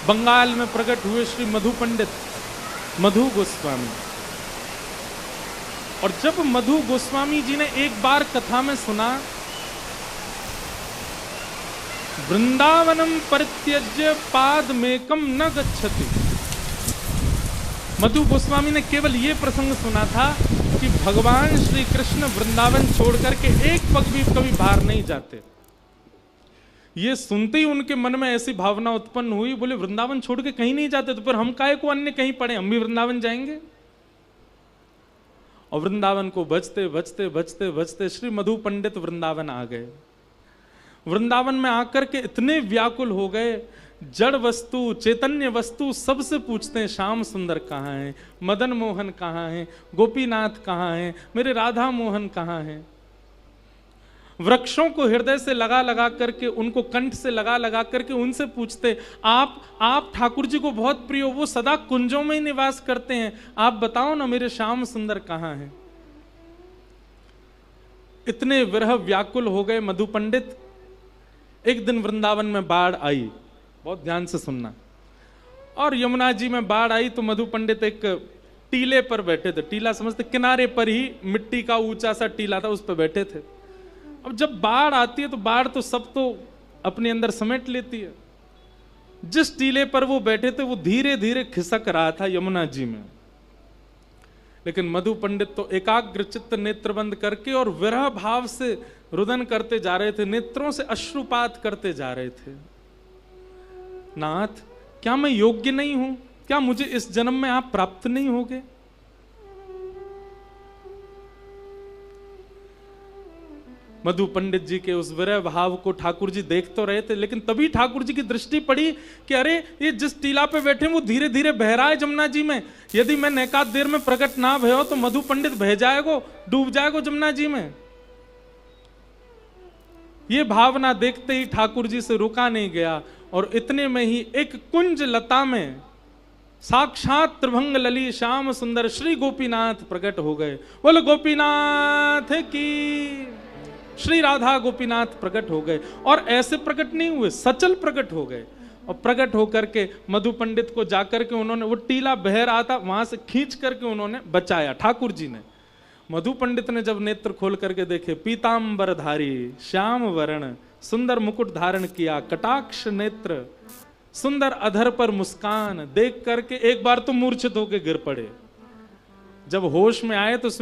बंगाल में प्रकट हुए श्री मधु पंडित, मधु गोस्वामी। और जब मधु गोस्वामी जी ने एक बार कथा में सुना, वृंदावनम परित्यज्य पादमेकम न गच्छति। मधु गोस्वामी ने केवल ये प्रसंग सुना था कि भगवान श्री कृष्ण वृंदावन छोड़ करके एक पग भी कभी बाहर नहीं जाते। ये सुनते ही उनके मन में ऐसी भावना उत्पन्न हुई, बोले वृंदावन छोड़ के कहीं नहीं जाते तो फिर हम काहे को अन्य कहीं पड़े, हम भी वृंदावन जाएंगे। और वृंदावन को बजते बजते बजते बजते श्री मधु पंडित वृंदावन आ गए। वृंदावन में आकर के इतने व्याकुल हो गए, जड़ वस्तु चैतन्य वस्तु सबसे पूछते हैं श्याम सुंदर कहाँ है, मदन मोहन कहाँ है, गोपीनाथ कहाँ है, मेरे राधा मोहन कहाँ है। वृक्षों को हृदय से लगा लगा करके, उनको कंठ से लगा लगा करके उनसे पूछते, आप ठाकुर जी को बहुत प्रिय हो, वो सदा कुंजों में ही निवास करते हैं, आप बताओ ना मेरे श्याम सुंदर कहाँ हैं। इतने विरह व्याकुल हो गए मधु पंडित। एक दिन वृंदावन में बाढ़ आई, बहुत ध्यान से सुनना, और यमुना जी में बाढ़ आई तो मधु पंडित एक टीले पर बैठे थे। टीला समझते, किनारे पर ही मिट्टी का ऊंचा सा टीला था, उस पर बैठे थे। अब जब बाढ़ आती है तो बाढ़ तो सब तो अपने अंदर समेट लेती है। जिस टीले पर वो बैठे थे वो धीरे धीरे खिसक रहा था यमुना जी में, लेकिन मधु पंडित तो एकाग्र चित्त नेत्र बंद करके और विरह भाव से रुदन करते जा रहे थे, नेत्रों से अश्रुपात करते जा रहे थे। नाथ, क्या मैं योग्य नहीं हूं? क्या मुझे इस जन्म में आप प्राप्त नहीं होगे? मधु पंडित जी के उस विरह भाव को ठाकुर जी देख तो रहे थे, लेकिन तभी ठाकुर जी की दृष्टि पड़ी कि अरे ये जिस टीला पे बैठे वो धीरे धीरे बह रहा है जमुना जी में। यदि मैं नैकात देर में प्रकट ना भयो तो मधु पंडित बह जाएगो, डूब जाएगो जमुना जी में। ये भावना देखते ही ठाकुर जी से रुका नहीं गया, और इतने में ही एक कुंज लता में साक्षात त्रिभंग लली श्याम सुंदर श्री गोपीनाथ प्रकट हो गए। बोलो गोपीनाथ की। श्री राधा गोपीनाथ प्रकट हो गए, और ऐसे प्रकट नहीं हुए, सचल प्रकट हो गए। और प्रकट होकर के मधु पंडित को जाकर के उन्होंने, वो टीला बह रहा था, वहां से खींच करके उन्होंने बचाया ठाकुर जी ने। मधु पंडित ने जब नेत्र खोल करके देखे, पीतांबर धारी श्याम वर्ण सुंदर मुकुट धारण किया, कटाक्ष नेत्र सुंदर अधर पर मुस्कान, देख करके एक बार तो मूर्छित होकर गिर पड़े। जब होश में आए तो उसमें